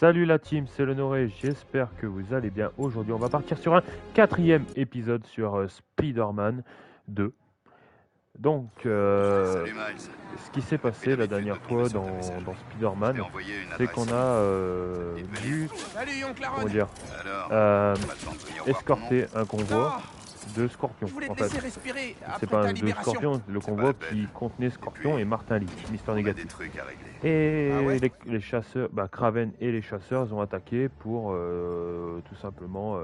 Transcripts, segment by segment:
Salut la team, c'est l'Honoré, j'espère que vous allez bien. Aujourd'hui on va partir sur un quatrième épisode sur Spider-Man 2. Donc, Salut Miles. ce qui s'est passé la dernière fois dans Spider-Man, c'est qu'on a dû, comment dire, escorter un convoi de scorpions. En fait, c'est pas un de scorpions, le convoi qui contenait Scorpion et Martin Lee, Mister Négatif. Et les chasseurs, Kraven et les chasseurs ils ont attaqué pour tout simplement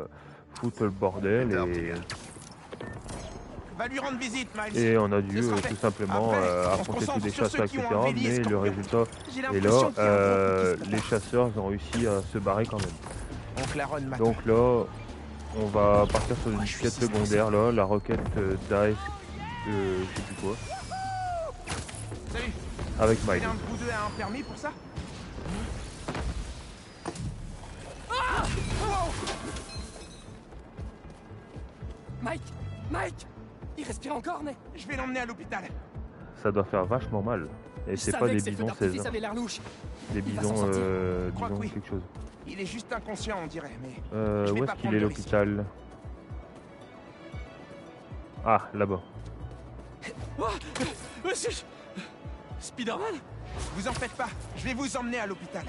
foutre le bordel Va lui rendre visite, Miles. et on a dû tout simplement affronter tous les chasseurs, etc. Mais le résultat est là, les chasseurs ont réussi à se barrer quand même. Donc là, on va partir sur une quête secondaire, là, la requête d'AS, je sais plus quoi, Salut. avec Miles. L'un de vous deux a un permis pour ça? Mike, il respire encore, mais Je vais l'emmener à l'hôpital. Ça doit faire vachement mal. Et c'est pas des bisons 16, avait l'air louche. des Il va bisons, s'en sortir. Crois que oui. quelque chose. Il est juste inconscient, on dirait, mais... Où Je vais pas est-ce qu'il prendre est de l'hôpital? Ah, là-bas. Monsieur Spider-Man? Vous en faites pas, je vais vous emmener à l'hôpital.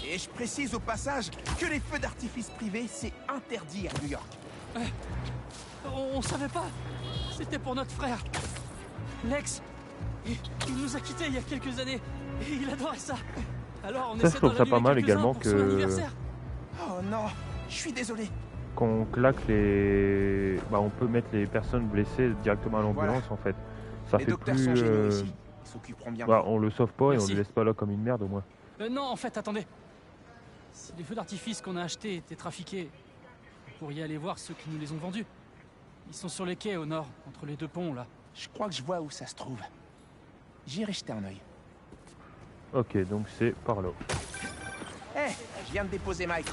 Et je précise au passage que les feux d'artifice privés, c'est interdit à New York. On savait pas. C'était pour notre frère. Lex, il nous a quittés il y a quelques années. Et il adorait ça. Alors on Ça, je essaie trouve d'en ça pas allumer mal quelques-uns également pour son que anniversaire. Oh non, je suis désolé. qu'on claque les... on peut mettre les personnes blessées directement à l'ambulance en fait. Ça Les fait docteurs plus... sont géniaux ici. Ils s'occuperont bien. on le sauve pas et on Merci. le laisse pas là comme une merde au moins. Non, en fait, attendez. Si les feux d'artifice qu'on a achetés étaient trafiqués, vous pourriez aller voir ceux qui nous les ont vendus. Ils sont sur les quais au nord, entre les deux ponts, là. Je crois que je vois où ça se trouve. J'irai jeter un œil. Ok, donc c'est par là. Eh, je viens de déposer Mike.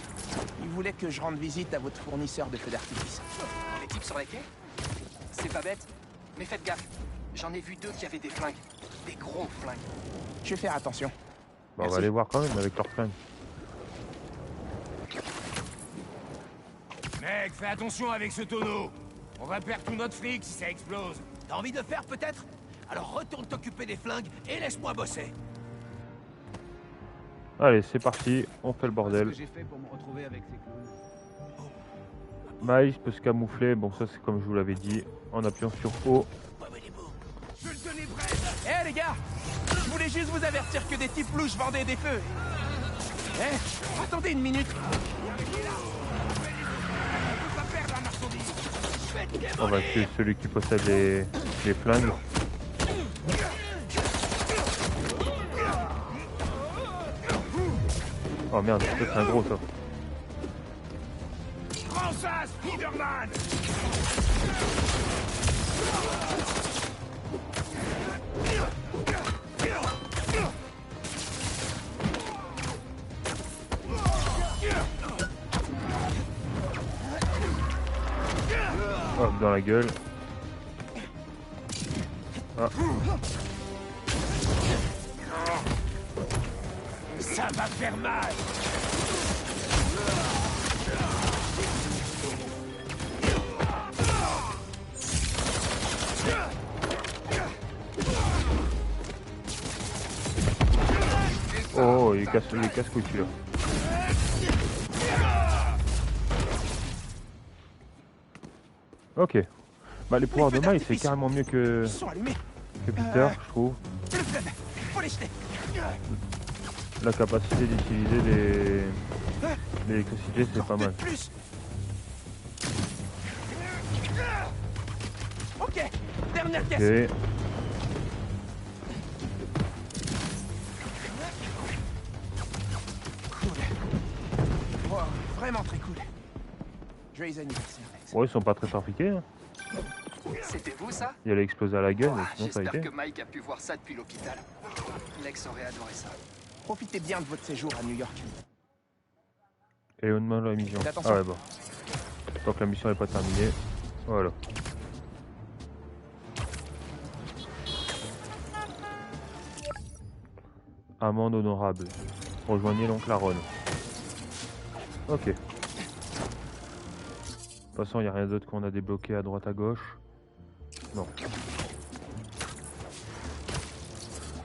Il voulait que je rende visite à votre fournisseur de feux d'artifice. Les types sur les quais? C'est pas bête, mais faites gaffe. J'en ai vu deux qui avaient des flingues. Des gros flingues. Je vais faire attention. On va Merci. aller voir quand même avec leur fringue. Mec, fais attention avec ce tonneau. On va perdre tout notre fric si ça explose. T'as envie de faire peut-être? Alors retourne t'occuper des flingues et laisse-moi bosser. Allez, c'est parti, on fait le bordel. J'ai fait pour me retrouver avec ces clowns. Miles peut se camoufler, bon ça c'est comme je vous l'avais dit, en appuyant sur O. Je le tenais prêt. Eh les gars, je voulais juste vous avertir que des types louches vendaient des feux. Eh, attendez une minute. On va tuer celui qui possède les flingues. Oh merde, c'est un gros ça. Prends ça, Spider-Man! Hop, dans la gueule. Ah. Ça va faire mal! Oh, il casse couilles celui-là. Ok. Les pouvoirs de Miles c'est carrément mieux que Ils sont allumés. Peter, je trouve. Le feu, faut les jeter. La capacité d'utiliser l'électricité c'est pas mal. Plus. Ok, dernière caisse. Ok. Cool. Wow, vraiment très cool. Joyeux anniversaire, Lex. Bon, ils sont pas très trafiqués. Hein. C'était vous ça? Il allait exploser à la gueule, mais sinon ça a J'espère été. que Mike a pu voir ça depuis l'hôpital. Lex aurait adoré ça. Profitez bien de votre séjour à New York. Et on demande la mission. Faites attention. Ah ouais, bon. Tant que la mission n'est pas terminée. Voilà. Amende honorable. Rejoignez l'oncle Aaron. Ok. De toute façon, il n'y a rien d'autre qu'on a débloqué à droite à gauche. Non.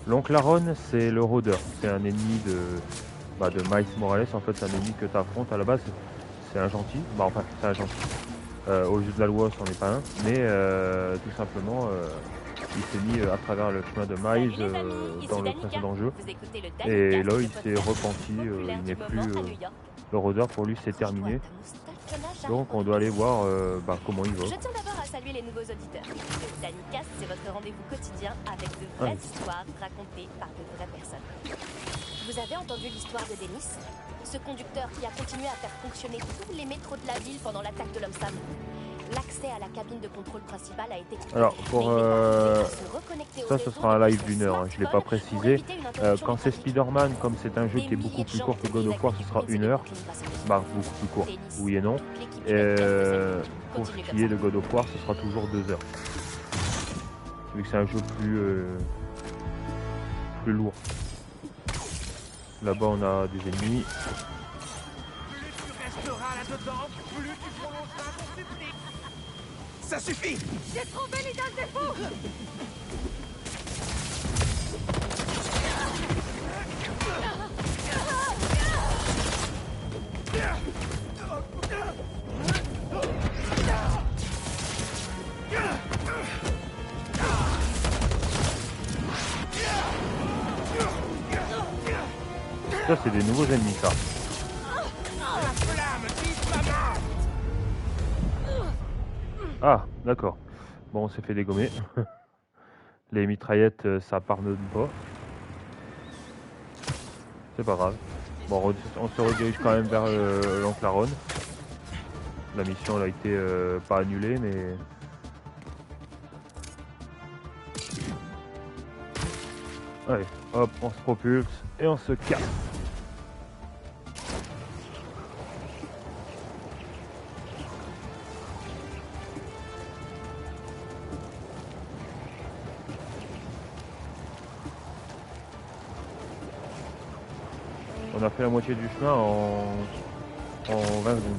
L'oncle Aaron, c'est le rôdeur. C'est un ennemi de Miles Morales. En fait, c'est un ennemi que tu affrontes à la base. C'est un gentil. Bah, enfin, c'est un gentil. Au jeu de la loi, c'en est pas un. Mais tout simplement, il s'est mis à travers le chemin de Miles dans le précédent jeu. Et là, il s'est repenti. Il n'est plus le rôdeur. Pour lui, c'est terminé. Donc, on doit aller voir comment il va. Je tiens d'abord à saluer les nouveaux auditeurs. Le Danicast, c'est votre rendez-vous quotidien avec de vraies histoires racontées par de vraies personnes. Vous avez entendu l'histoire de Dennis? Ce conducteur qui a continué à faire fonctionner tous les métros de la ville pendant l'attaque de l'homme-Sam. L'accès à la cabine de contrôle principale a été... Alors, pour ça, ce sera un live d'une heure, hein. Je ne l'ai pas précisé. Quand c'est Spider-Man, comme c'est un jeu qui est beaucoup plus court que God of War, ce sera 1 heure. Bah, beaucoup plus court, oui et non. Pour ce qui est de God of War, ce sera toujours 2 heures. Vu que c'est un jeu plus lourd. Là-bas, on a des ennemis. Plus tu resteras là-dedans, plus tu prolongeras ton supplice. Ça suffit! J'ai trouvé l'idole des fous! Ça, c'est des nouveaux ennemis, ça. Ah, d'accord. Bon, on s'est fait dégommer. Les mitraillettes, ça pardonne pas. C'est pas grave. Bon, on se redirige quand même vers l'oncle Aaron. La mission elle a été pas annulée, mais... Allez, hop, on se propulse et on se casse. On a fait la moitié du chemin en 20 secondes.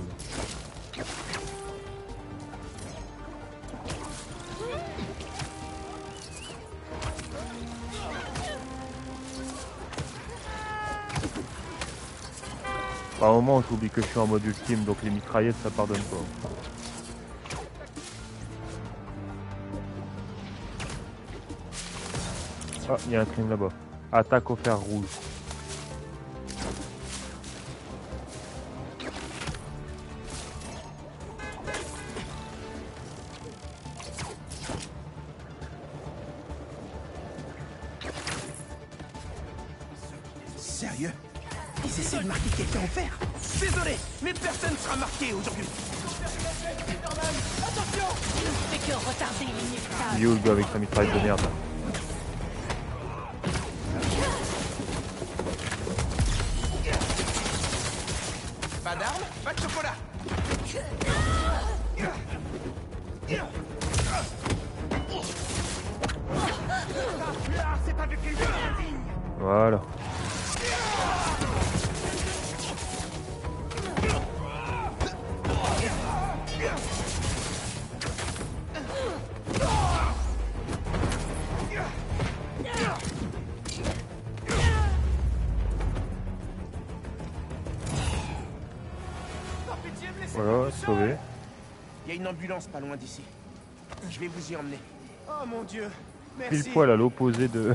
Par moment, j'oublie que je suis en mode ultime, donc les mitraillettes, ça pardonne pas. Ah, il y a un crime là-bas. Attaque au fer rouge. Sérieux? Ils essaient de marquer quelqu'un au fer? Désolé, mais personne ne sera marqué aujourd'hui. Attention! Il ne fait que retarder l'inévitable. Il est où le gars avec sa mitraille de merde? Pas d'armes, pas de chocolat. C'est pas du quelque chose d'indigne. Voilà. Voilà, sauvé. Il y a une ambulance pas loin d'ici. Je vais vous y emmener. Oh mon Dieu, merci. Pile poil à l'opposé des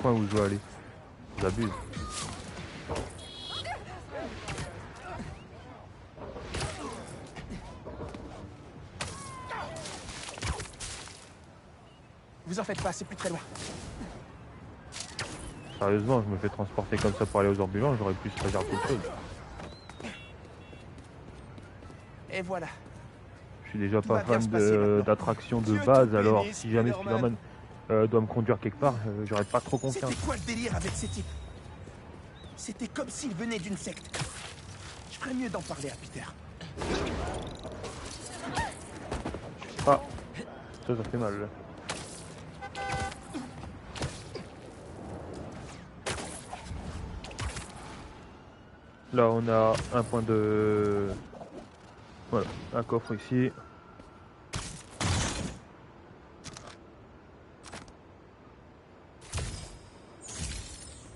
points où je dois aller. J'abuse. Vous en faites pas, c'est plus très loin. Sérieusement, je me fais transporter comme ça pour aller aux ambulances, j'aurais pu se réserver quelque chose. Et voilà. Je suis déjà pas fan d'attractions de base, alors si jamais Spider-Man doit me conduire quelque part, j'aurais pas trop confiance. C'était quoi le délire avec ces types? C'était comme s'ils venaient d'une secte. Je ferais mieux d'en parler à Peter. Ah, ça fait mal là. Là on a un point de... Voilà, un coffre ici.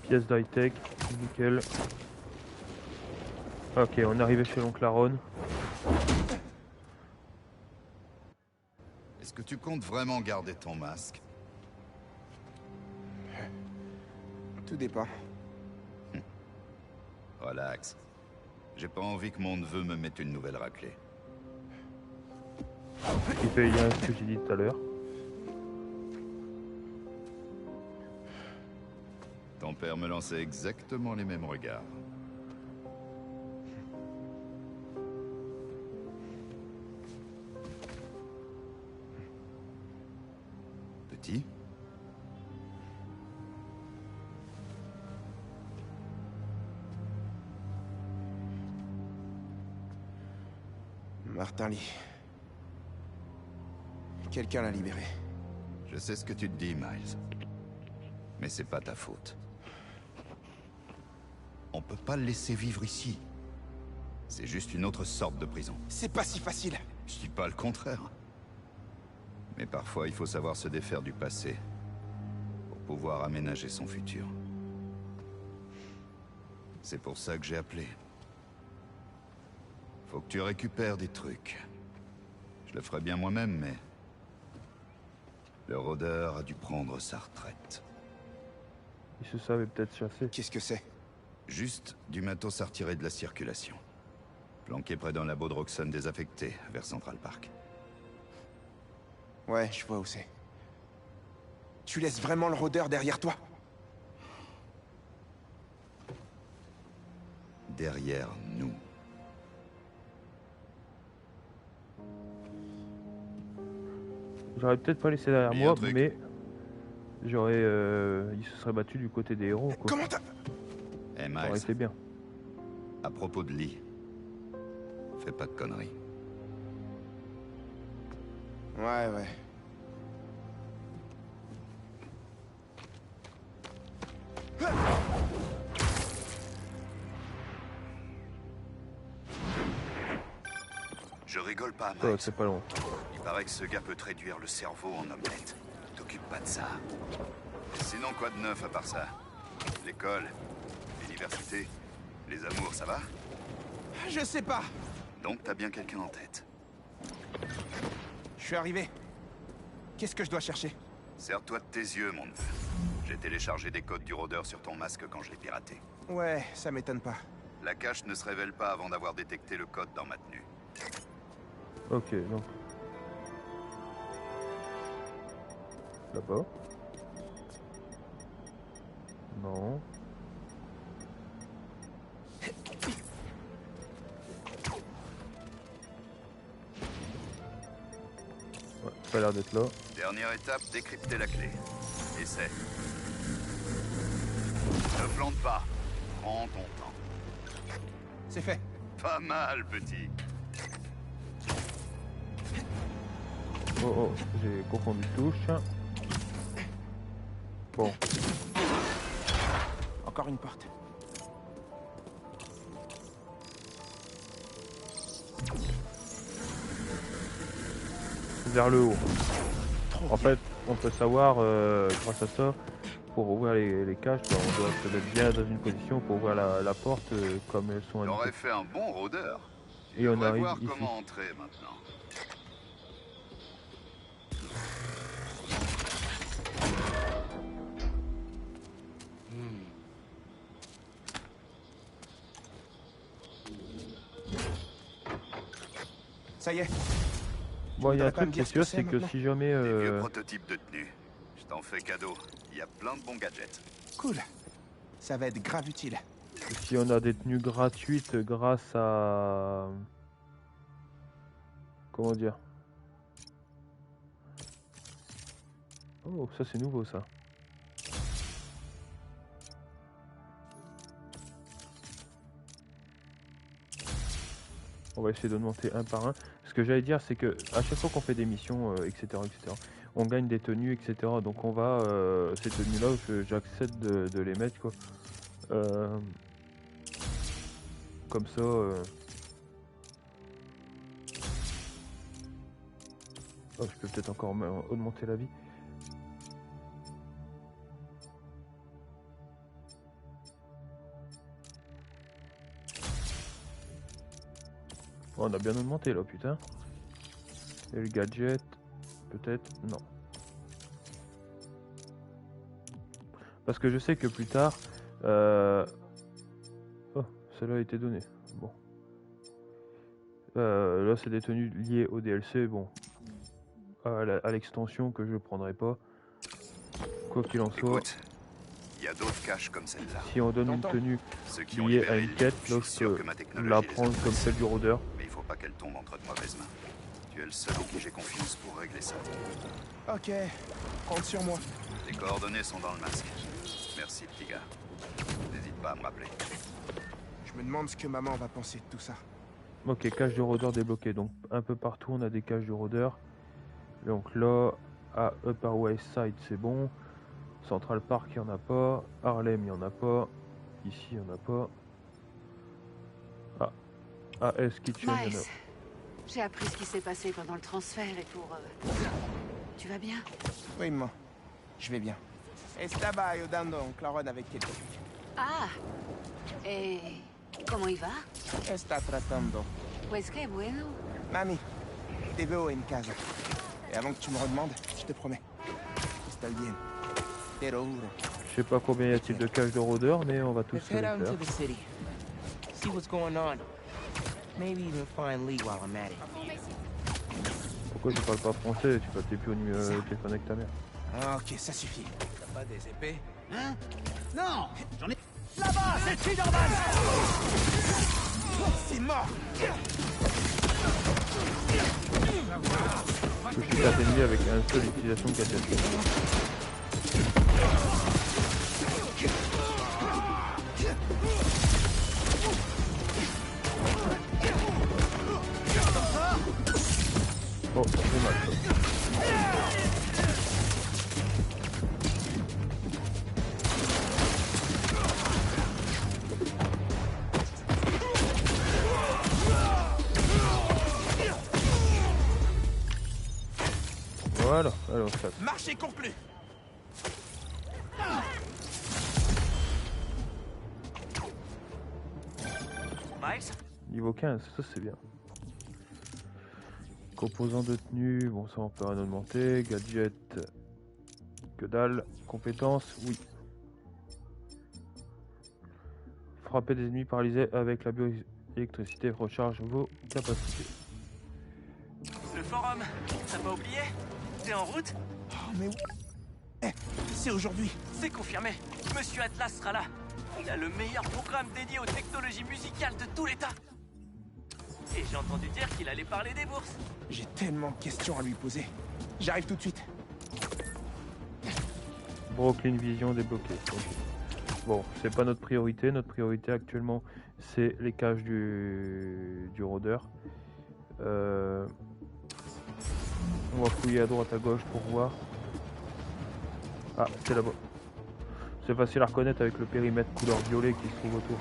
Pièce d'high-tech, nickel. Ok, on est arrivé chez l'oncle Aaron. Est-ce que tu comptes vraiment garder ton masque? Tout dépend. Relax. J'ai pas envie que mon neveu me mette une nouvelle raclée. Il fait bien ce que j'ai dit tout à l'heure. Ton père me lançait exactement les mêmes regards. Petit? Martin Lee. Quelqu'un l'a libéré. Je sais ce que tu te dis, Miles. Mais c'est pas ta faute. On peut pas le laisser vivre ici. C'est juste une autre sorte de prison. C'est pas si facile. Je dis pas le contraire. Mais parfois, il faut savoir se défaire du passé pour pouvoir aménager son futur. C'est pour ça que j'ai appelé. Faut que tu récupères des trucs. Je le ferais bien moi-même, mais... le rôdeur a dû prendre sa retraite. Il se savait peut-être chasser. Qu'est-ce que c'est? Juste du matos à retirer de la circulation. Planqué près d'un labo de Roxxon désaffecté, vers Central Park. Ouais, je vois où c'est. Tu laisses vraiment le rôdeur derrière toi? Derrière nous. J'aurais peut-être pas laissé derrière Mais moi, un truc. mais j'aurais, il se serait battu du côté des héros, quoi. Comment t'as... Eh Ça aurait Miles, été bien. à propos de Lee, fais pas de conneries. Ouais. Je rigole pas, Ça, Miles. c'est pas long. Il paraît que ce gars peut te réduire le cerveau en omelette. T'occupe pas de ça. Sinon, quoi de neuf à part ça? L'école, l'université, les amours, ça va? Je sais pas. Donc t'as bien quelqu'un en tête. Je suis arrivé. Qu'est-ce que je dois chercher? Serre-toi de tes yeux, mon neveu. J'ai téléchargé des codes du rôdeur sur ton masque quand je l'ai piraté. Ouais, ça m'étonne pas. La cache ne se révèle pas avant d'avoir détecté le code dans ma tenue. Ok, donc... Là-bas. Non. Ouais, ça a l'air d'être là. Dernière étape, décrypter la clé. Essaie. Ne plante pas. Prends ton temps. C'est fait. Pas mal, petit. Oh, j'ai confondu touche. Bon, Encore une porte. vers le haut. Trop En bien. fait, on peut savoir, grâce à ça, pour ouvrir les caches, bah, on doit se mettre bien dans une position pour ouvrir la porte comme elles sont T'aurais indiquées. fait un bon rôdeur. Et on devrais arrive voir ici. comment entrer maintenant. Ça y est. Bon, il y a un voudrais pas me truc qui dire est ce que sûr, c'est c'est que maintenant si jamais... Des vieux prototypes de tenue. Je t'en fais cadeau. Il y a plein de bons gadgets. Cool. Ça va être grave utile. si on a des tenues gratuites grâce à... Comment dire? Oh, ça c'est nouveau ça. On va essayer de monter un par un. Ce que j'allais dire, c'est que à chaque fois qu'on fait des missions, etc., on gagne des tenues, etc. Donc on va, ces tenues-là, j'accepte de les mettre, quoi. comme ça. Oh, je peux peut-être encore augmenter la vie. Oh, on a bien augmenté là, putain. Et le gadget, peut-être, non. Parce que je sais que plus tard... Oh, celle-là a été donnée. Bon. Là, c'est des tenues liées au DLC, bon. À l'extension que je prendrai pas. Quoi qu'il en soit. Écoute, il y a d'autres caches comme celle-là. Si on donne une tenue liée à une quête, là, je peux la prendre comme celle du rôdeur. Mais il faut pas qu'elle tombe entre de mauvaises mains. Tu es le seul en qui j'ai confiance pour régler ça. Ok, compte sur moi. Tes coordonnées sont dans le masque. Merci, petit gars. N'hésite pas à me rappeler. Je me demande ce que maman va penser de tout ça. Ok, cache de rôdeur débloquée. Donc un peu partout on a des caches de rôdeur. Donc là, à Upper West Side c'est bon. Central Park il n'y en a pas. Harlem il n'y en a pas. Ici il n'y en a pas. Ah, AS Kitchen il y en a. J'ai appris ce qui s'est passé pendant le transfert et pour... Tu vas bien? Oui, maman. Je vais bien. Estaba ayudando en Claron avec quelques trucs. Ah! Et... comment il va? Está tratando. Pues que bueno. Mami, te veo en casa. Et avant que tu me redemandes, je te promets. Está bien. Te lo juro. Je sais pas combien y a-t-il de caches de rôdeurs, mais on va tous se les faire. See what's going on. Maybe even find Lee while I'm at it. Pourquoi tu parles pas français? Tu t'es plus au téléphone avec ta mère. Ah, ok, ça suffit. T'as pas des épées? Hein? Non! J'en ai... Là-bas! C'est Spider-Man! C'est mort! Je suis ennemis avec une seule utilisation de catastrophe. Oh, c'est mal ça. Voilà, alors ça. Marché conclu. Niveau 15, ça c'est bien. Composants de tenue, bon ça on peut rien augmenter. Gadget, que dalle. Compétences, oui. Frapper des ennemis paralysés avec la bioélectricité recharge vos capacités. Le forum, t'as pas oublié? T'es en route? Oh mais... c'est aujourd'hui. C'est confirmé. Monsieur Atlas sera là. Il a le meilleur programme dédié aux technologies musicales de tout l'État. Et j'ai entendu dire qu'il allait parler des bourses. J'ai tellement de questions à lui poser. J'arrive tout de suite. Brooklyn Vision débloqué. Okay. Bon, c'est pas notre priorité. Notre priorité actuellement, c'est les caches du rôdeur. On va fouiller à droite à gauche pour voir. Ah, c'est là-bas. C'est facile à reconnaître avec le périmètre couleur violet qui se trouve autour.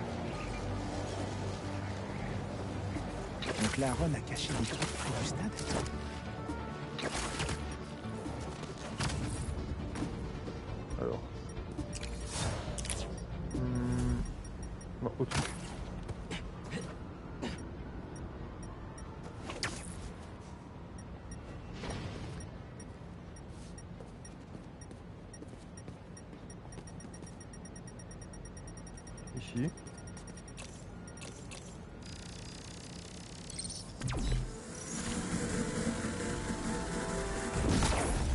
Donc la Ron a caché des trucs près du stade. Alors. Non, au-dessus. Ici.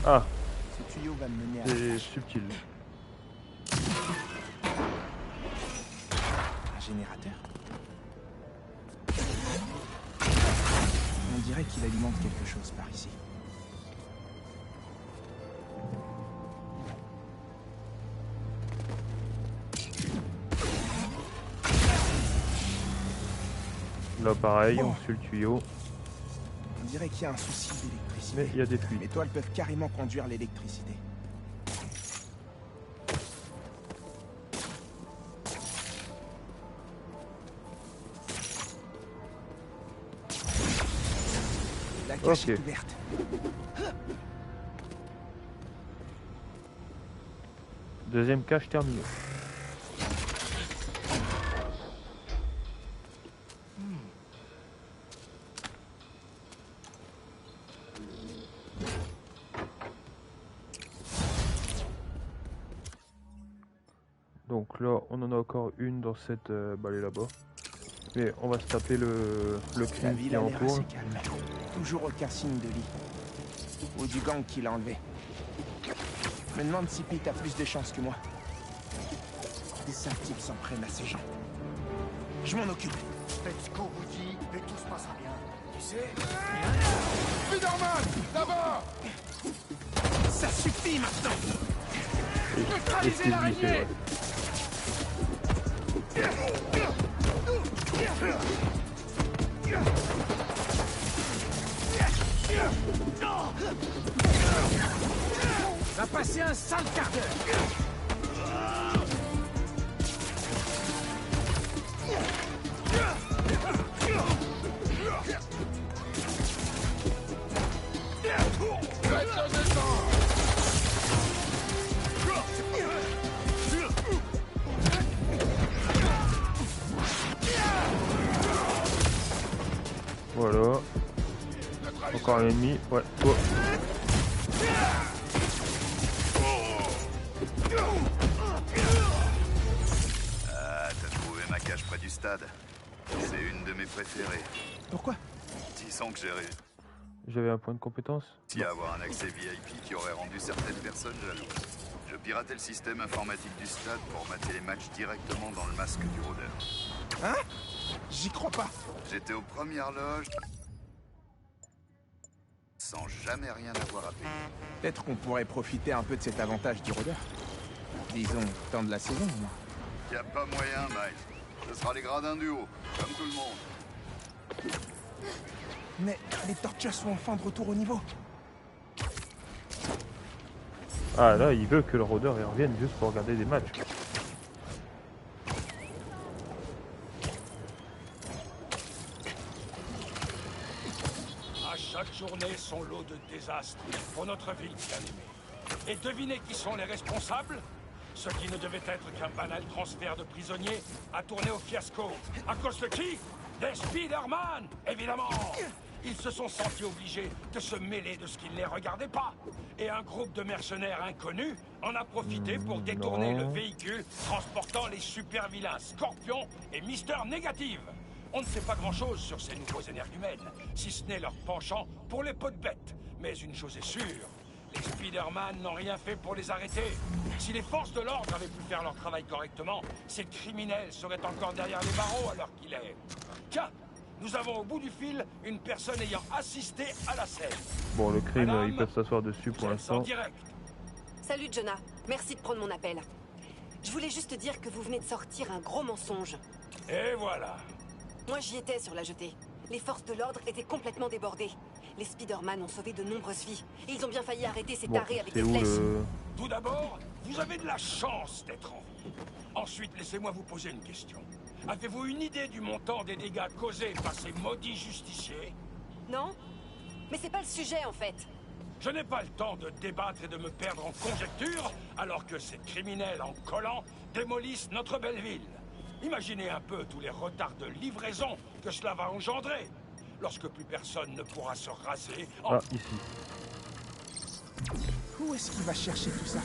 Ah, Ce tuyau va me mener à... c'est subtil. Un générateur. On dirait qu'il alimente quelque chose par ici. Là pareil, Bon. on suit le tuyau. On dirait qu'il y a un souci d'électricité. Mais il y a des fuites. Les toiles peuvent carrément conduire l'électricité. cache est ouverte. Deuxième cache terminée. Donc là, on en a encore une dans cette balai là-bas. Mais on va se taper le crime qui entoure. Assez calme. Toujours aucun signe de Lee. Ou du gang qui l'a enlevé. Je me demande si Pete a plus de chance que moi. Des sales types s'en prennent à ces gens. Je m'en occupe. Faites ce qu'on vous dit et tout se passera bien. Tu sais... Spider-Man, là-bas! Ça suffit maintenant! Neutralisez l'araignée! Va passer un sale quart d'heure! Voilà. Encore un ennemi. Ouais, toi. Ah, t'as trouvé ma cache près du stade. C'est une de mes préférées. Pourquoi? Disons que j'ai réussi J'avais un point de compétence. à avoir un accès VIP qui aurait rendu certaines personnes jalouses. Je piratais le système informatique du stade pour mater les matchs directement dans le masque du rôdeur. Hein? J'y crois pas. J'étais aux premières loges, sans jamais rien avoir à payer. Peut-être qu'on pourrait profiter un peu de cet avantage du rôdeur. Disons, temps de la saison, moi. Y a pas moyen, Miles. Ce sera les gradins du haut, comme tout le monde. Mais les Tortures sont enfin de retour au niveau. Ah là, il veut que le rôdeur y revienne juste pour regarder des matchs. À chaque journée, son lot de désastres pour notre ville, bien aimée. Et devinez qui sont les responsables? Ce qui ne devait être qu'un banal transfert de prisonniers a tourné au fiasco. À cause de qui? Des Spider-Man, évidemment! Ils se sont sentis obligés de se mêler de ce qui ne les regardait pas. Et un groupe de mercenaires inconnus en a profité pour détourner le véhicule transportant les super-vilains Scorpion et Mister Négative. On ne sait pas grand-chose sur ces nouveaux énergumènes, si ce n'est leur penchant pour les peaux de bête. Mais une chose est sûre, les Spider-Man n'ont rien fait pour les arrêter. Si les forces de l'ordre avaient pu faire leur travail correctement, ces criminels seraient encore derrière les barreaux à l'heure qu'il est. Tiens, nous avons au bout du fil une personne ayant assisté à la scène. Bon, le crime, Madame, ils peuvent s'asseoir dessus pour vous êtes en l'instant. direct. Salut Jonah, merci de prendre mon appel. Je voulais juste dire que vous venez de sortir un gros mensonge. Et voilà. Moi j'y étais sur la jetée. Les forces de l'ordre étaient complètement débordées. Les Spider-Man ont sauvé de nombreuses vies. Et ils ont bien failli arrêter ces Bon, tarés avec c'est des où flèches. le... Tout d'abord, vous avez de la chance d'être en vie. Ensuite, laissez-moi vous poser une question. Avez-vous une idée du montant des dégâts causés par ces maudits justiciers? Non? Mais c'est pas le sujet en fait. Je n'ai pas le temps de débattre et de me perdre en conjectures alors que ces criminels en collant démolissent notre belle ville. Imaginez un peu tous les retards de livraison que cela va engendrer. Lorsque plus personne ne pourra se raser en... Ah, ici. Où est-ce qu'il va chercher tout ça?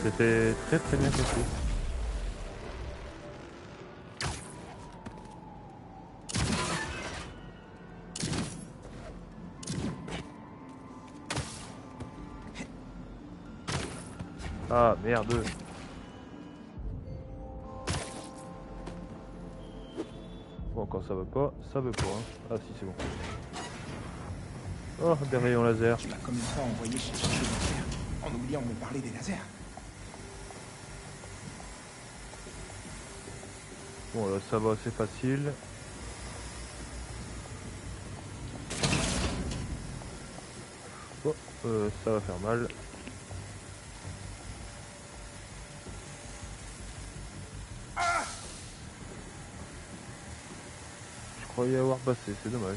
C'était très très bien passé. Ah merde. Bon, quand ça veut pas, ça veut pas. Hein. Ah si, c'est bon. Oh, des rayons laser. Tu m'as combien de fois envoyé chercher des lasers en oubliant de me parler des lasers? Bon, là, ça va, c'est facile. Oh, ça va faire mal. Je croyais avoir passé, c'est dommage.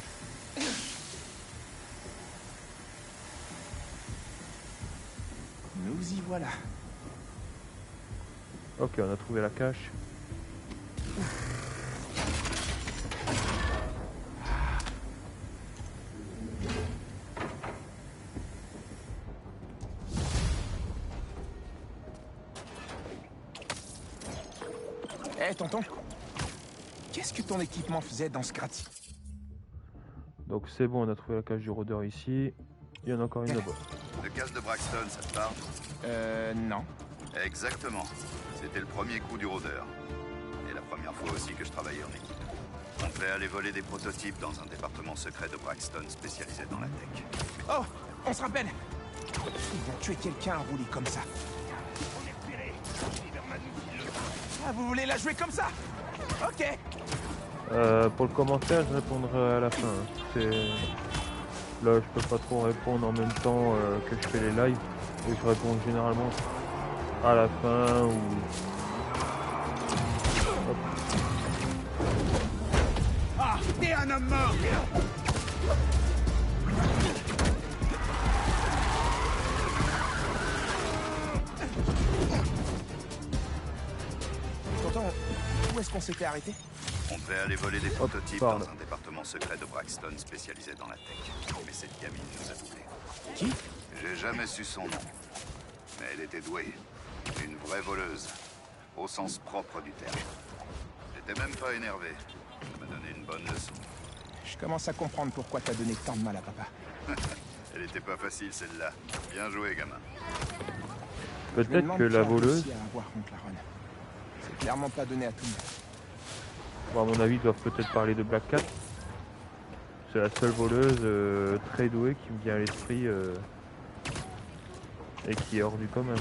voilà. Ok, on a trouvé la cache. Hé, tonton. Qu'est-ce que ton équipement faisait dans ce gratte-ciel? Donc c'est bon, on a trouvé la cache du rôdeur ici. Il y en a encore une là-bas. Le casse de Braxton, ça te parle? Non. Exactement. C'était le premier coup du rôdeur. Et la première fois aussi que je travaillais en équipe. On devait aller voler des prototypes dans un département secret de Braxton spécialisé dans la tech. Oh, on se rappelle. Ils vont tuer quelqu'un roulé comme ça. Ah, vous voulez la jouer comme ça? Ok. Pour le commentaire, je répondrai à la fin. C'est... Là, je peux pas trop répondre en même temps que je fais les lives. Et je réponds généralement à la fin ou... Hop. Ah, t'es un homme mort! Tonton, où est-ce qu'on s'était arrêté? On devait aller voler des prototypes dans un département secret de Braxton spécialisé dans la tech. Mais cette gamine nous a doublés. Qui? J'ai jamais su son nom. Mais elle était douée. Une vraie voleuse. Au sens propre du terme. J'étais même pas énervé. Ça m'a donné une bonne leçon. Je commence à comprendre pourquoi t'as donné tant de mal à papa. Elle était pas facile celle-là. Bien joué, gamin. Peut-être que la voleuse... C'est clairement pas donné à tout le monde. Bon, à mon avis, ils doivent peut-être parler de Black Cat. C'est la seule voleuse très douée qui me vient à l'esprit et qui est hors du commun.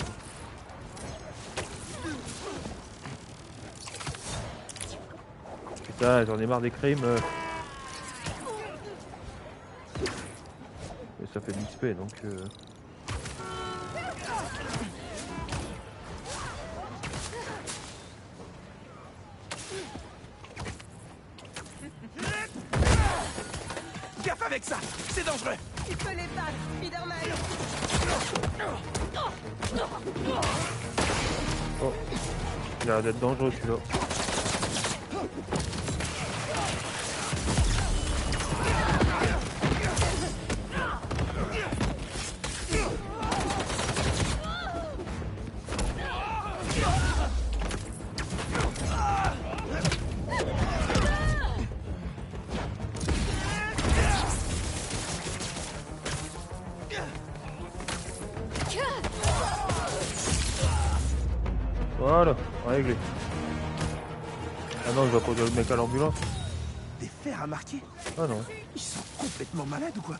Putain, j'en ai marre des crimes. Et ça fait de l'XP donc... Gaffe avec ça, c'est dangereux. Tu peux les battre, Spider-Man. Oh, il a l'air d'être dangereux celui-là. Voilà, réglé. Ah non, je dois conduire le mec à l'ambulance. Des fers à marquer? Ah non. Ils sont complètement malades ou quoi?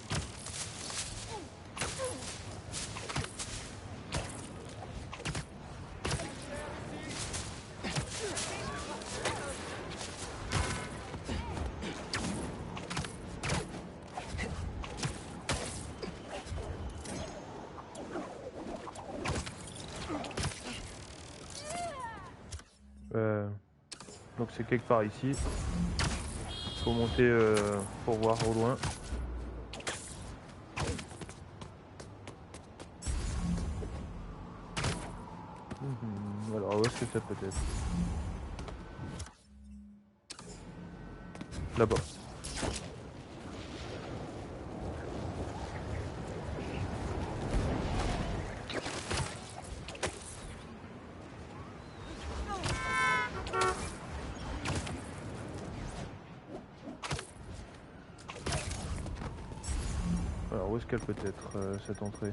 Donc c'est quelque part ici. Faut monter pour voir au loin. Alors où est-ce que ça peut être? Là-bas. Alors où est-ce qu'elle peut être cette entrée?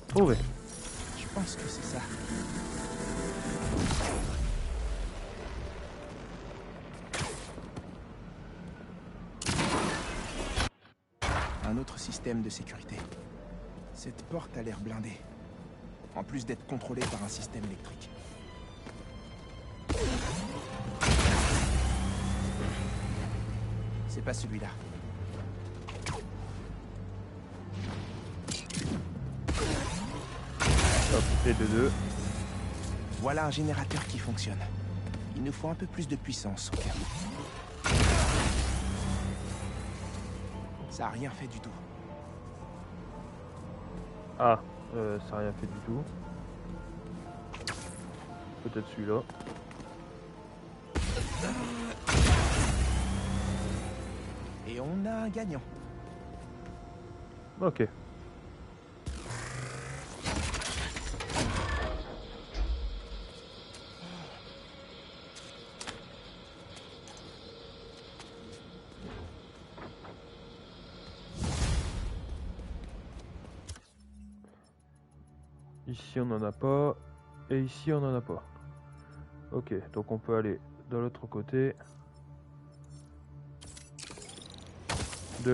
Trouvé. Je pense que c'est ça. Un autre système de sécurité. Cette porte a l'air blindée. En plus d'être contrôlée par un système électrique. C'est pas celui-là. Hop, et de deux. Voilà un générateur qui fonctionne. Il nous faut un peu plus de puissance au cas où. Ça a rien fait du tout. Ah, ça n'a rien fait du tout. Peut-être celui-là. Et on a un gagnant. Ok. Ici on n'en a pas. Et ici on n'en a pas. Ok, donc on peut aller de l'autre côté. Du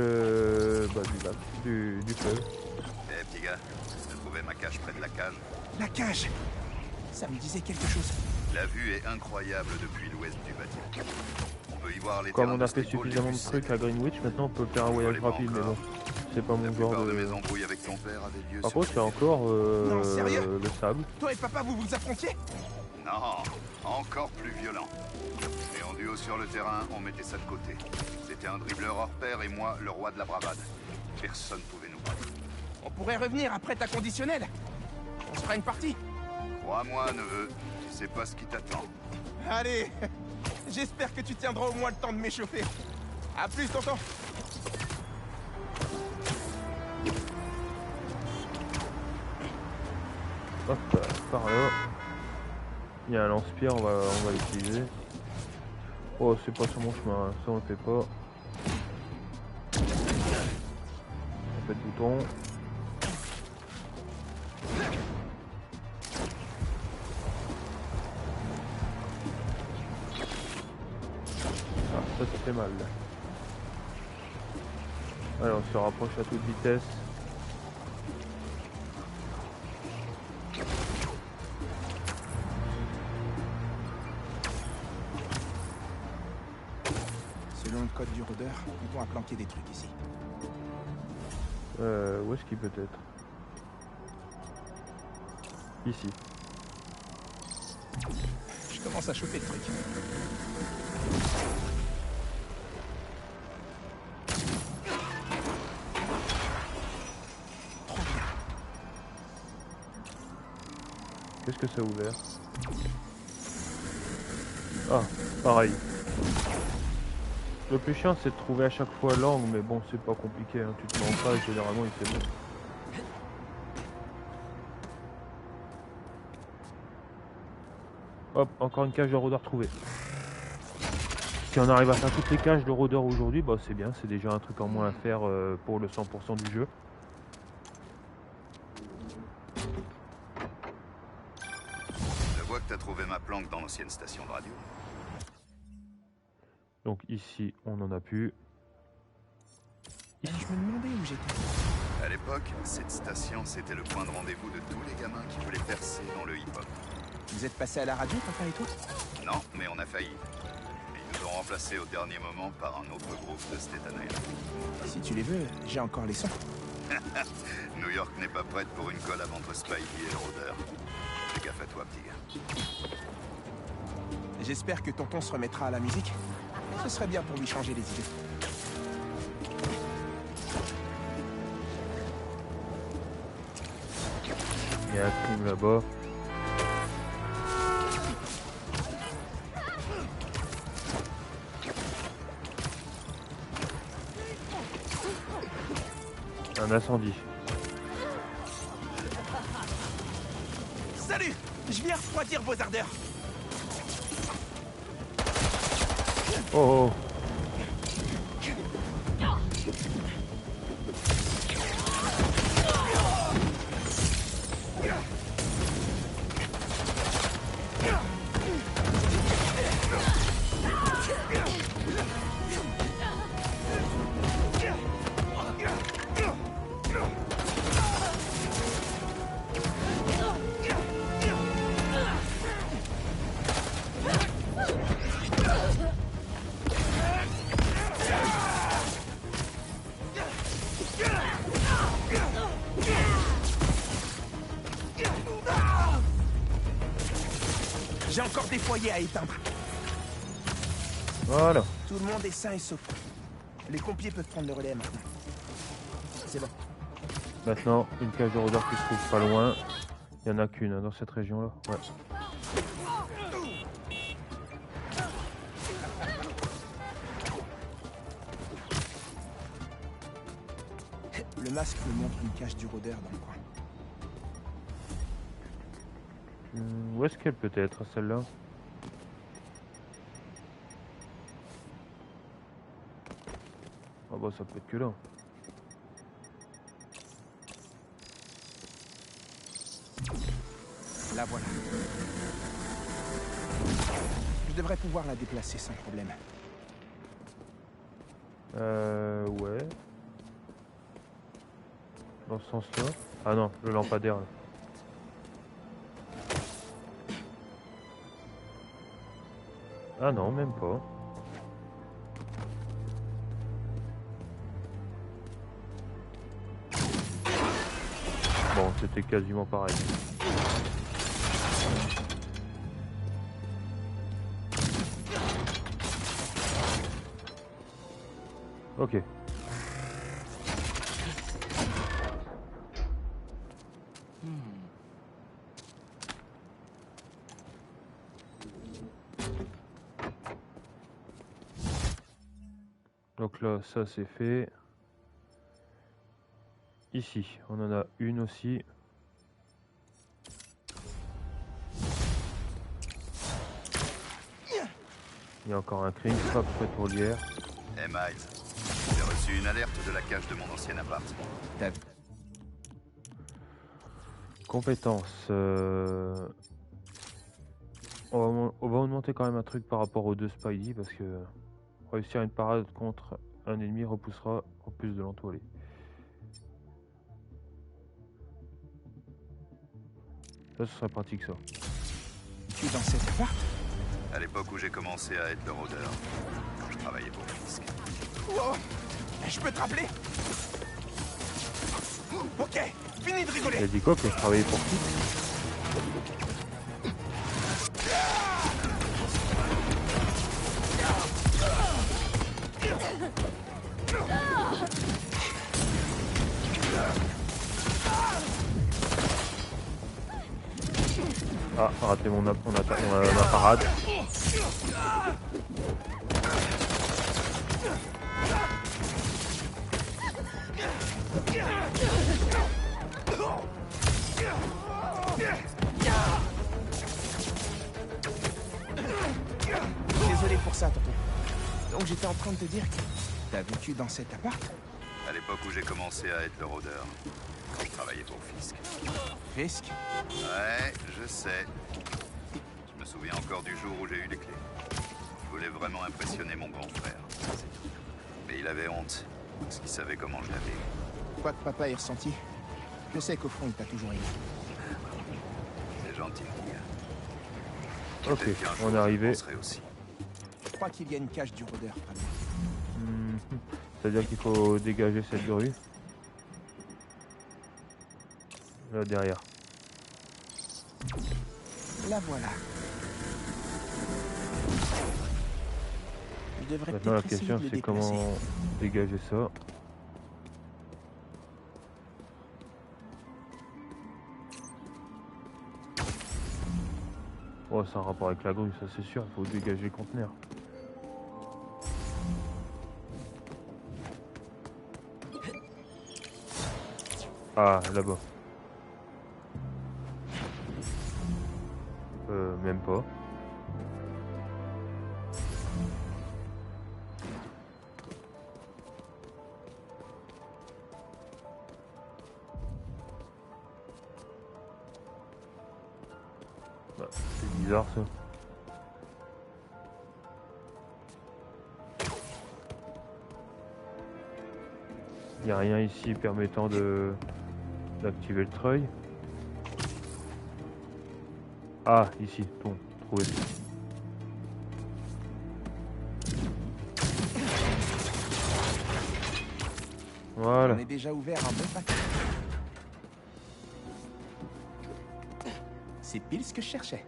lac, du fleuve. Eh petit gars, t'as trouvé ma cache près de la cage? La cage! Ça me disait quelque chose. La vue est incroyable depuis l'ouest du bâtiment. On peut y voir les Comme terrains on a de fait streetball suffisamment les de plus trucs à Greenwich, maintenant on peut faire un voyage rapide, mais bon, c'est pas mon genre de mes embrouilles avec ton père avaient lieu. Par contre, il y a encore Non, sérieux? le sable. Toi et papa, vous vous affrontiez? Non, encore plus violent. Mais en duo sur le terrain, on mettait ça de côté. C'était un dribbleur hors pair et moi, le roi de la bravade. Personne pouvait nous battre. On pourrait revenir après ta conditionnelle. On se fera une partie. Crois-moi, neveu, tu sais pas ce qui t'attend. Allez, j'espère que tu tiendras au moins le temps de m'échauffer. À plus, tonton. Hop, par là. Il y a un lance-pierre, on va l'utiliser. Oh, c'est pas sur mon chemin, ça on le fait pas. On fait le bouton. Ah, ça fait mal. Allez, on se rapproche à toute vitesse. Selon le code du rôdeur, on a planqué des trucs ici. Où est-ce qu'il peut être? Ici. Je commence à choper le truc. Trop bien. Qu'est-ce que ça a ouvert? Ah, pareil. Le plus chiant c'est de trouver à chaque fois l'angle, mais bon c'est pas compliqué, hein. Tu te mens pas et généralement il fait bon. Hop, encore une cage de rôdeur trouvée. Si on arrive à faire toutes les cages de rôdeur aujourd'hui, bah c'est bien, c'est déjà un truc en moins à faire pour le 100% du jeu. Je vois que t'as trouvé ma planque dans l'ancienne station de radio. Donc ici, on n'en a plus. Je me demandais où j'étais. À l'époque, cette station, c'était le point de rendez-vous de tous les gamins qui voulaient percer dans le hip-hop. Vous êtes passé à la radio, papa et toi? Non, mais on a failli. Ils nous ont remplacés au dernier moment par un autre groupe de Staten Island. Si tu les veux, j'ai encore les sons. New York n'est pas prête pour une collab entre Spidey et le rôdeur. Fais gaffe à toi, petit gars. J'espère que tonton se remettra à la musique. Ce serait bien pour lui changer les idées. Il y a un crime là-bas. Un incendie. Salut! Je viens refroidir vos ardeurs. Oh oh. J'ai encore des foyers à éteindre. Voilà. Tout le monde est sain et sauf. Les pompiers peuvent prendre le relais maintenant. C'est bon. Maintenant, une cage de rôdeurs qui se trouve pas loin. Il y en a qu'une dans cette région-là. Ouais. Le masque me montre une cage du rôdeur dans le coin. Où est-ce qu'elle peut être, celle-là? Ah bah ça peut être que là. La voilà. Je devrais pouvoir la déplacer sans problème. Ouais. Dans ce sens-là. Ah non, le lampadaire là. Ah non, même pas. Bon, c'était quasiment pareil. Ok. Donc là, ça c'est fait. Ici, on en a une aussi. Il y a encore un crime, pas pétrolière. Hey Miles, j'ai reçu une alerte de la cage de mon ancien appart. Compétences. On va augmenter quand même un truc par rapport aux deux Spidey parce que réussir une parade contre un ennemi repoussera en plus de l'entoiler. Ça, ce serait pratique ça. Tu es dans cet appart? À l'époque où j'ai commencé à être le rôdeur, quand je travaillais pour Fisk. Oh, je peux te rappeler? Ok, fini de rigoler. Il a dit quoi que je travaillais pour qui? Ah, raté mon parade. Désolé pour ça, tonton. Donc j'étais en train de te dire que t'as vécu dans cet appart? À l'époque où j'ai commencé à être le rôdeur, quand je travaillais pour Fisk. Fisk? Ouais, je sais. Je me souviens encore du jour où j'ai eu les clés. Je voulais vraiment impressionner mon grand frère, c'est tout. Mais il avait honte, parce qu'il savait comment je l'avais. Quoi que papa ait ressenti, je sais qu'au fond il t'a toujours aimé. C'est gentil. Ok, on est arrivé. Aussi. Je crois qu'il y a une cage du rôdeur. C'est-à-dire qu'il faut dégager cette grue. Là derrière. La voilà. Je devrais Maintenant la peut-être essayer question de le c'est déplacer. comment dégager ça. Oh, c'est un rapport avec la grue, ça c'est sûr, il faut dégager le conteneur. Ah, là-bas. Même pas. Bah, c'est bizarre ça. Il n'y a rien ici permettant d'activer le treuil. Ah, ici, bon, trouvé. Voilà. On est déjà ouvert un bon paquet. C'est pile ce que je cherchais.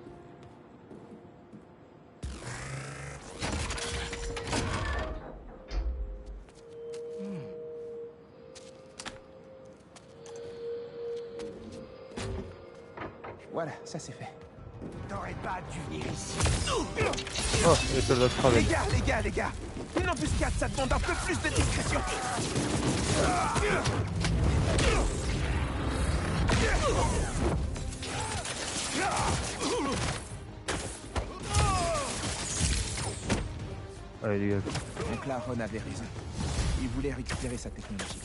Voilà, ça c'est fait. T'aurais pas dû venir ici. Oh, les soldats travaillent. Les gars. Une embuscade, ça demande un peu plus de discrétion. Allez, les gars. Donc là, Ron avait raison. Il voulait récupérer sa technologie.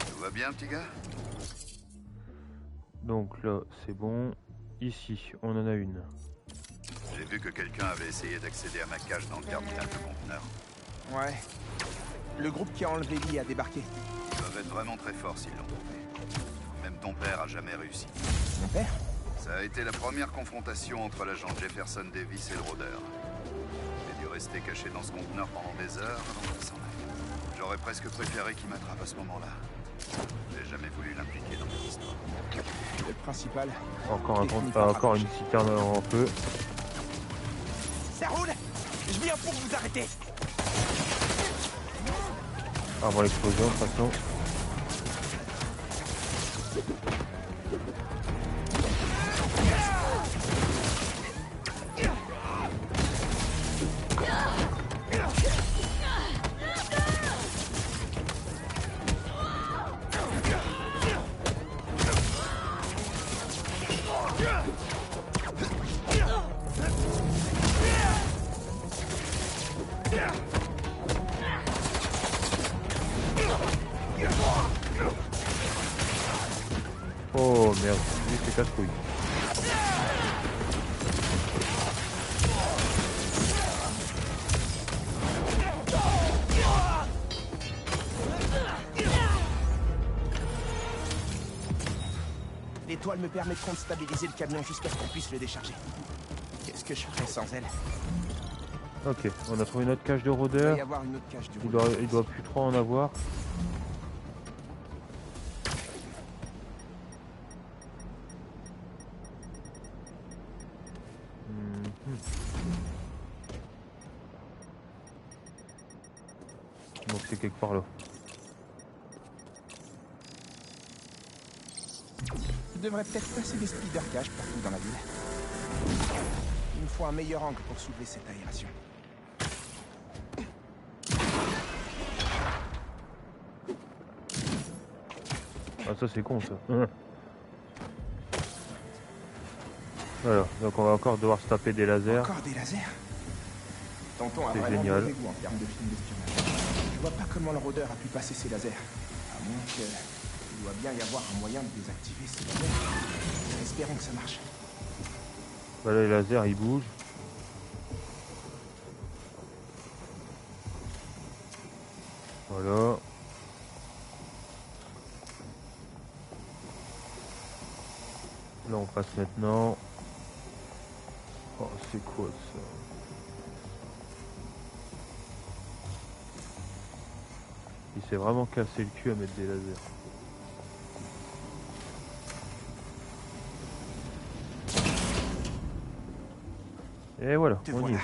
Tout va bien, petit gars? Donc là, c'est bon. Ici, on en a une. J'ai vu que quelqu'un avait essayé d'accéder à ma cage dans le terminal de conteneur. Ouais. Le groupe qui a enlevé Lee a débarqué. Ils doivent être vraiment très forts s'ils l'ont trouvé. Même ton père a jamais réussi. Mon père? Ça a été la première confrontation entre l'agent Jefferson Davis et le rôdeur. J'ai dû rester caché dans ce conteneur pendant des heures avant qu'il s'en aille. J'aurais presque préféré qu'il m'attrape à ce moment-là. J'ai jamais voulu l'impliquer dans cette histoire. Le principal... Encore une citerne en feu. Ça roule! Je viens pour vous arrêter! Avant l'explosion, de toute façon. Oh merde, lui c'est casse-couille. L'étoile me permettront de stabiliser le camion jusqu'à ce qu'on puisse le décharger. Qu'est-ce que je ferais sans elle? Ok, on a trouvé notre cage de Il doit rôdeur. y avoir une autre cage de Il doit plus trop en avoir. Donc c'est quelque part là. Il devrait peut-être passer des speeder cages partout dans la ville. Il me faut un meilleur angle pour soulever cette aération. Ah ça c'est con ça. Voilà, donc on va encore devoir se taper des lasers. Encore des lasers? Tonton a C'est vraiment génial. mauvais goût en termes de films d'espionnage. Je vois pas comment le rôdeur a pu passer ses lasers. À moins que... Il doit bien y avoir un moyen de désactiver ces lasers. Espérons que ça marche. Voilà, les lasers ils bougent. Voilà. Là on passe maintenant. Oh c'est quoi ça? Il s'est vraiment cassé le cul à mettre des lasers. Et voilà, on y est.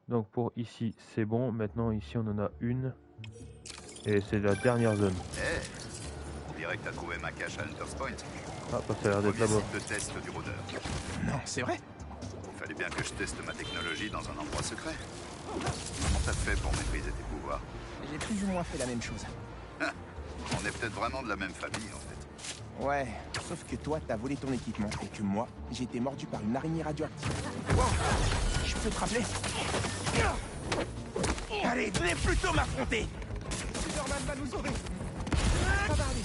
Donc pour ici c'est bon, maintenant ici on en a une. Et c'est la dernière zone. On dirait que t'as trouvé ma cache à Hunter's Point. Ah bah ça a l'air d'être là-bas. Site de test du rôdeur. Non, c'est vrai? Il fallait bien que je teste ma technologie dans un endroit secret. Comment t'as fait pour maîtriser tes pouvoirs? J'ai plus ou moins fait la même chose. On est peut-être vraiment de la même famille en fait. Ouais, sauf que toi, t'as volé ton équipement, et que moi, j'ai été mordu par une araignée radioactive. Wow, je peux te rappeler? Allez, venez plutôt m'affronter! Superman va nous sauver! Ça va aller!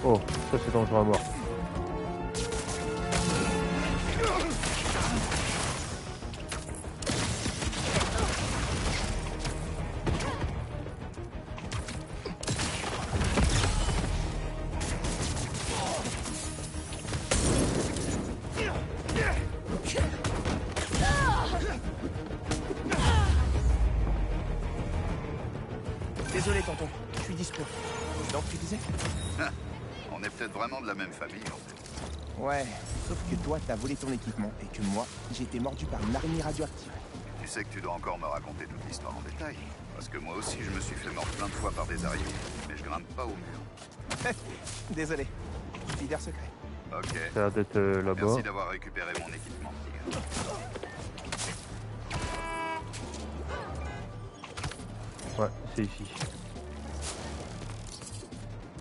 Oh, ça c'est dangereux à mort. disais? On est peut-être vraiment de la même famille, en fait. Ouais, sauf que toi, t'as volé ton équipement, et que moi, j'ai été mordu par une araignée radioactive. Tu sais que tu dois encore me raconter toute l'histoire en détail. Parce que moi aussi, je me suis fait mordre plein de fois par des araignées. Mais je grimpe pas au mur. Désolé. Leader secret. Ok. Ça a l'air d'être là-bas. Merci d'avoir récupéré mon équipement. Ouais, c'est ici.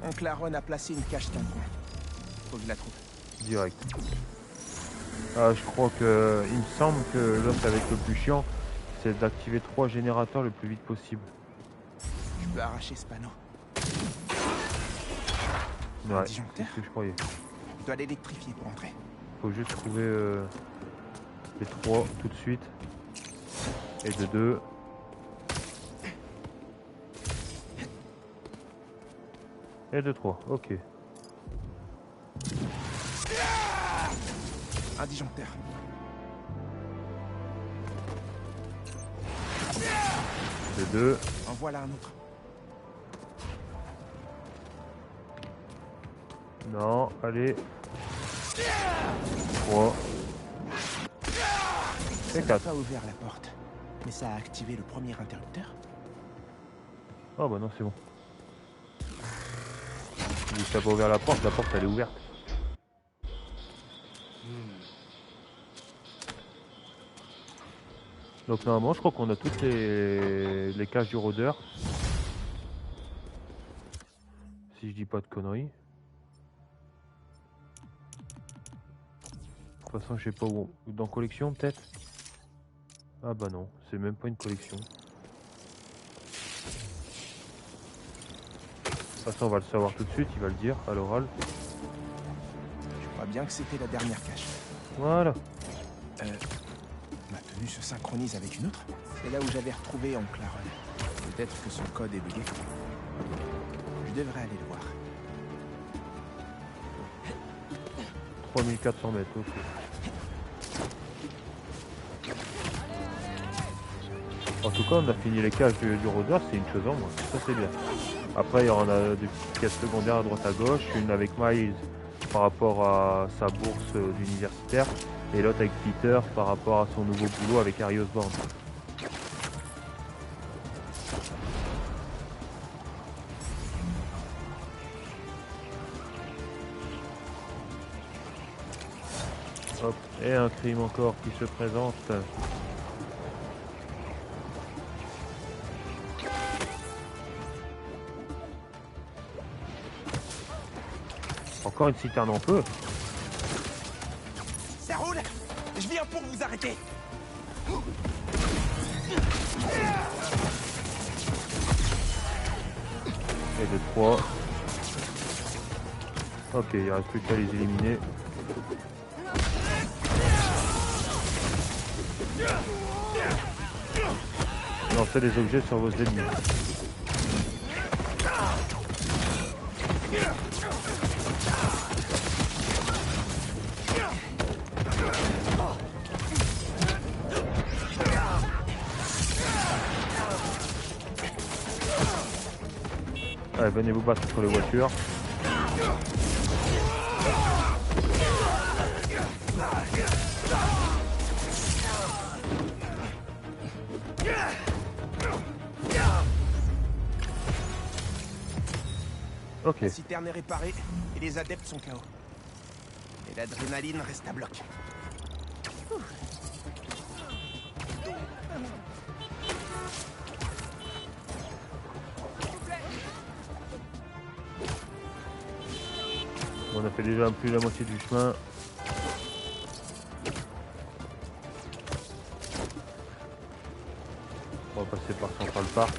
Oncle Aaron a placé une cache dans le coin. Faut que je la trouve. Direct. Ah, je crois que... Il me semble que là, c'est avec le plus chiant, c'est d'activer 3 générateurs le plus vite possible. Je peux arracher ce panneau. Ouais, c'est ce que je croyais. Je dois l'électrifier pour entrer. Faut juste trouver les 3 tout de suite. Et de 2. Et de 3, ok. Un disjoncteur. De 2. En voilà un autre. Non, allez. 3. Ça n'a pas ouvert la porte, mais ça a activé le premier interrupteur. Oh bah non, c'est bon. Si ça n'a pas ouvert la porte elle est ouverte. Donc normalement je crois qu'on a toutes les caches du rôdeur. Si je dis pas de conneries. De toute façon je sais pas où. Dans collection peut-être. Ah bah non, c'est même pas une collection. De toute façon on va le savoir tout de suite, il va le dire à l'oral. Je crois bien que c'était la dernière cache. Voilà. Ma tenue se synchronise avec une autre. C'est là où j'avais retrouvé Oncle Aaron. Peut-être que son code est bugué. Je devrais aller le voir. 3400 mètres, ok. En tout cas, on a fini les caches du rôdeur, c'est une chose en moins. Ça, c'est bien. Après, il y en a des petites caches secondaires à droite à gauche. Une avec Miles par rapport à sa bourse d'universitaire. Et l'autre avec Peter par rapport à son nouveau boulot avec Harry Osborn. Hop, et un crime encore qui se présente. Encore une citerne en feu. Ça roule. Je viens pour vous arrêter. Et de 3. Ok, il reste plus qu'à les éliminer. Lancez des objets sur vos ennemis. Allez, venez vous battre sur les voitures. Ok. La citerne est réparée et les adeptes sont KO. Et l'adrénaline reste à bloc. On a fait déjà plus de la moitié du chemin. On va passer par Central Park.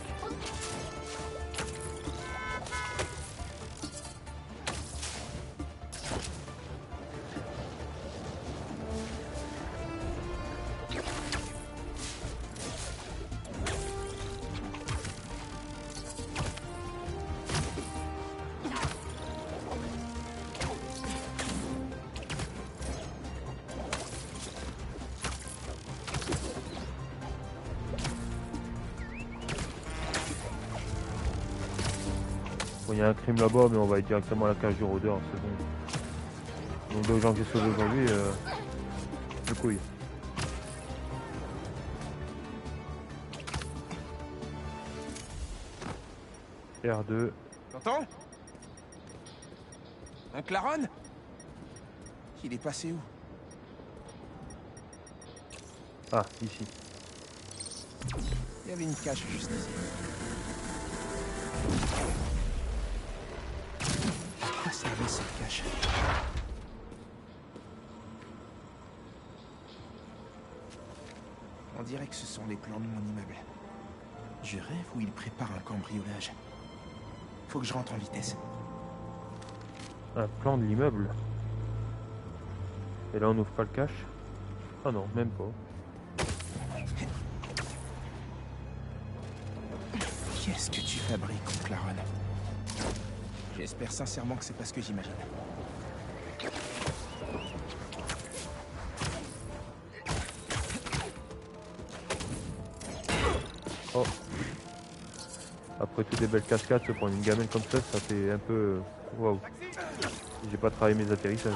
il y a un crime là-bas, mais on va être directement à la cage du rôdeur, c'est bon. Donc les gens que j'ai sauvés aujourd'hui, le couille. R2. T'entends? Oncle Aaron? Il est passé où? Ah, ici. Il y avait une cache juste ici. À quoi servait cette cache? On dirait que ce sont les plans de mon immeuble. Je rêve ou il prépare un cambriolage. Faut que je rentre en vitesse. Un plan de l'immeuble. Et là on n'ouvre pas le cache? Ah non, même pas. Qu'est-ce que tu fabriques, oncle Aaron? J'espère sincèrement que c'est pas ce que j'imagine. Oh. Après toutes les belles cascades, se prendre une gamelle comme ça fait un peu... Waouh. J'ai pas travaillé mes atterrissages.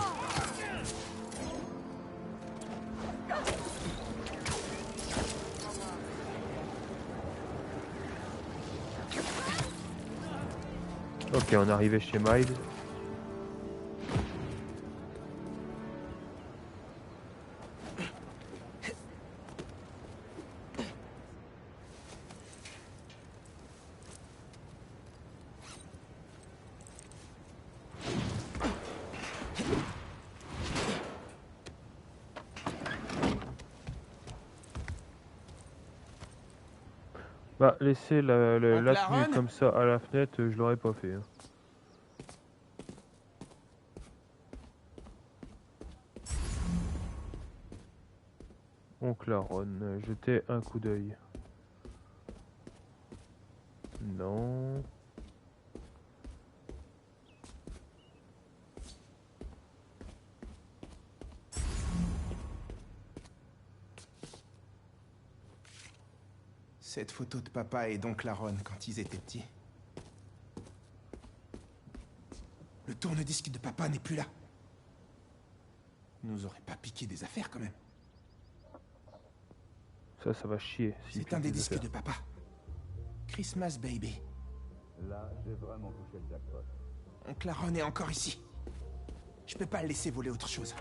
Ok, on est arrivé chez Miles. Bah, laisser la tenue comme ça à la fenêtre, je l'aurais pas fait. Hein. Oncle Aaron, jeter un coup d'œil. Non. Cette photo de papa et d'oncle Aaron quand ils étaient petits. Le tourne-disque de papa n'est plus là. Nous aurait pas piqué des affaires quand même. Ça va chier. C'est un des disques de papa. Christmas Baby. Là, j'ai vraiment touché le jackpot. Oncle Aaron est encore ici. Je peux pas le laisser voler autre chose.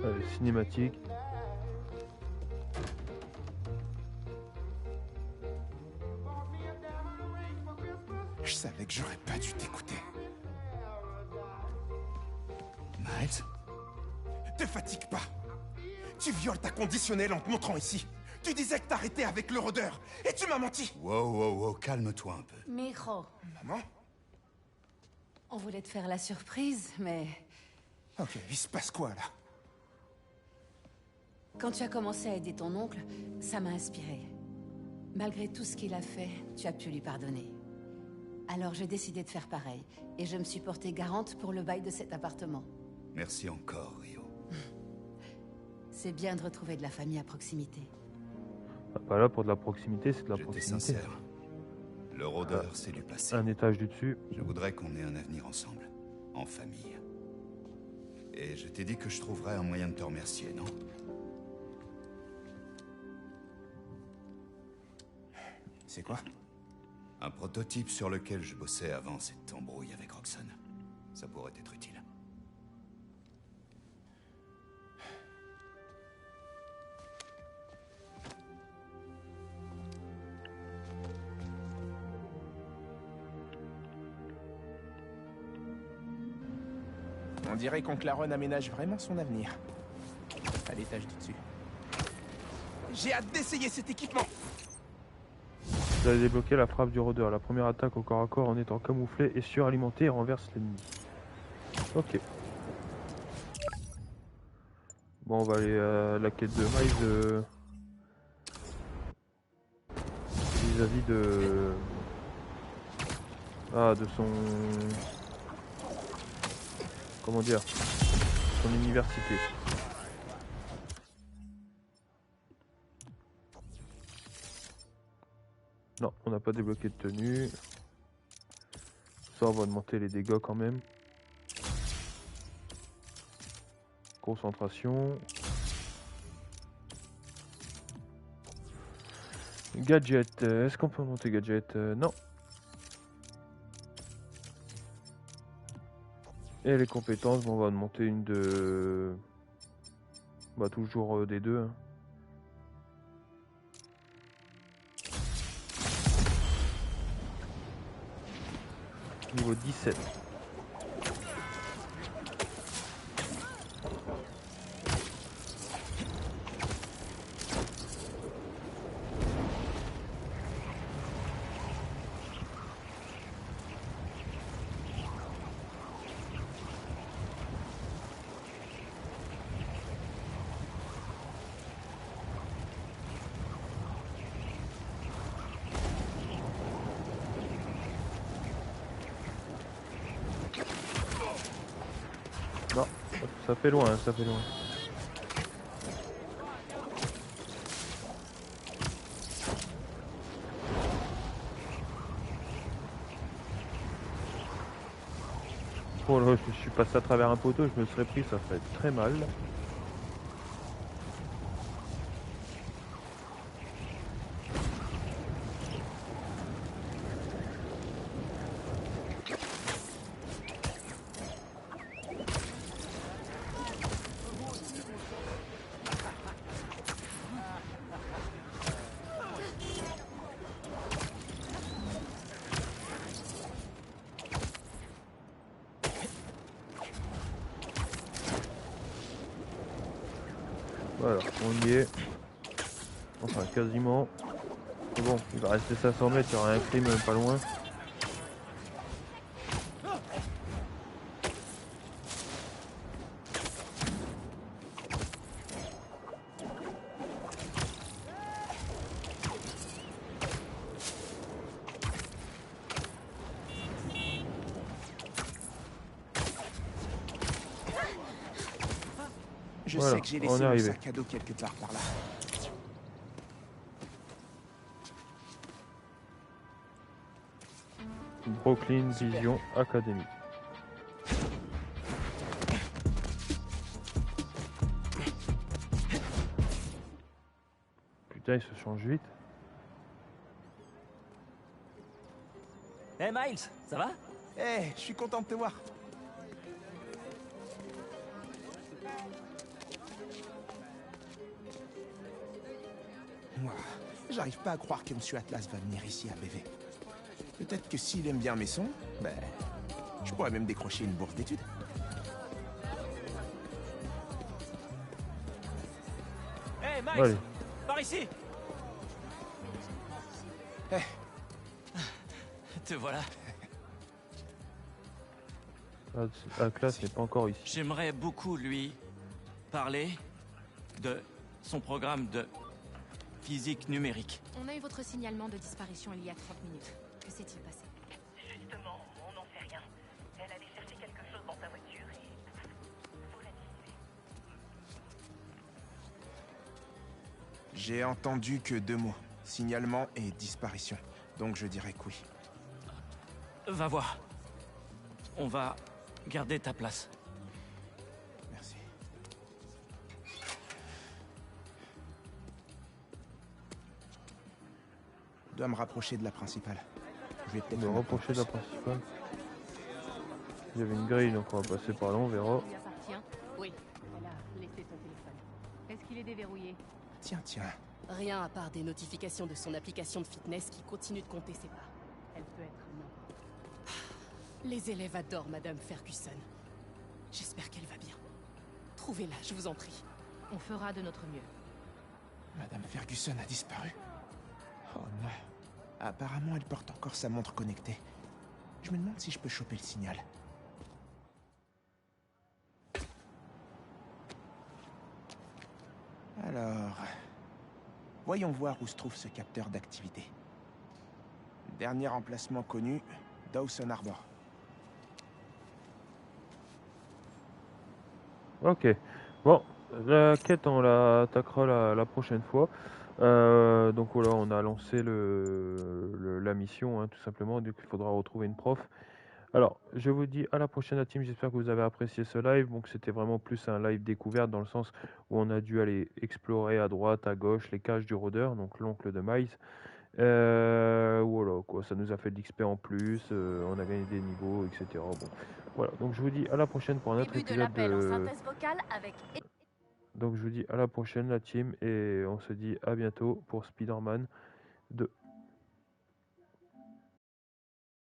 Allez, cinématique. Je savais que j'aurais pas dû t'écouter. Miles? Te fatigue pas. Tu violes ta conditionnelle en te montrant ici. Tu disais que t'arrêtais avec le rôdeur. Et tu m'as menti. Wow, calme-toi un peu. Mijo. Maman? On voulait te faire la surprise, mais... Ok, il se passe quoi, là? Quand tu as commencé à aider ton oncle, ça m'a inspiré. Malgré tout ce qu'il a fait, tu as pu lui pardonner. Alors j'ai décidé de faire pareil, et je me suis portée garante pour le bail de cet appartement. Merci encore, Rio. C'est bien de retrouver de la famille à proximité. Pas là pour de la proximité, c'est de la J'étais proximité. sincère. Le rôdeur, c'est du passé. Un étage du dessus. Je voudrais qu'on ait un avenir ensemble, en famille. Et je t'ai dit que je trouverais un moyen de te remercier, non? C'est quoi? Un prototype sur lequel je bossais avant cette embrouille avec Roxxon. Ça pourrait être utile. On dirait qu'oncle Aaron aménage vraiment son avenir. À l'étage du dessus. J'ai hâte d'essayer cet équipement. Vous avez débloqué la frappe du rôdeur. La première attaque au corps à corps en étant camouflé et suralimenté renverse l'ennemi. Ok. Bon, on va aller à la quête de Miles vis-à-vis de... Ah, de son... Comment dire? son université. Non, on n'a pas débloqué de tenue. Ça, on va augmenter les dégâts quand même. Concentration. Gadget. Est-ce qu'on peut monter gadget? Non. Et les compétences, bon, on va monter une de... Bah toujours des deux. Hein. Niveau 17. Non, ça fait loin, ça fait loin. Oh là, je suis passé à travers un poteau, je me serais pris, ça fait très mal. Voilà, on y est. Enfin, quasiment. C'est bon, il va rester 500 mètres, il y aura un crime pas loin. Je voilà, sais que j'ai laissé mon sac à dos quelque part par là. Brooklyn Vision Academy. Putain, il se change vite. Hey Miles, ça va? Je suis content de te voir. J'arrive pas à croire que Monsieur Atlas va venir ici à BV. Peut-être que s'il aime bien mes sons, ben, je pourrais même décrocher une bourse d'études. Hey Miles, Allez. par ici. Te voilà. La classe n'est pas encore ici. J'aimerais beaucoup lui parler de son programme de physique numérique. On a eu votre signalement de disparition il y a 30 minutes. Que s'est-il passé? Justement, on n'en sait rien. Elle allait chercher quelque chose dans sa voiture et... vous la suivez. J'ai entendu que 2 mots. Signalement et disparition. Donc je dirais que oui. Va voir. On va garder ta place. Merci. Je dois me rapprocher de la principale. Je vais peut-être Me rapprocher de la principale. Il y avait une grille, donc on va passer par là, on verra. Lui appartient? Oui. Elle a laissé son téléphone. Est-ce qu'il est déverrouillé? Tiens. Rien à part des notifications de son application de fitness qui continue de compter ses pas. Elle peut être n'importe. Les élèves adorent Madame Ferguson. J'espère qu'elle va bien. Trouvez-la, je vous en prie. On fera de notre mieux. Madame Ferguson a disparu. Oh non. Apparemment, elle porte encore sa montre connectée. Je me demande si je peux choper le signal. Alors... voyons voir où se trouve ce capteur d'activité. Dernier emplacement connu, Dawson Harbor. Ok. Bon, la quête, on la attaquera la prochaine fois. Donc voilà, on a lancé la mission, hein, tout simplement. Donc il faudra retrouver une prof. Alors, je vous dis à la prochaine, la team. J'espère que vous avez apprécié ce live. Donc c'était vraiment plus un live découverte dans le sens où on a dû aller explorer à droite, à gauche les caches du rôdeur, donc l'oncle de Miles. Voilà, quoi, ça nous a fait de l'XP en plus, on a gagné des niveaux, etc. Bon, voilà, donc je vous dis à la prochaine pour un autre épisode de... Donc je vous dis à la prochaine la team et on se dit à bientôt pour Spider-Man 2.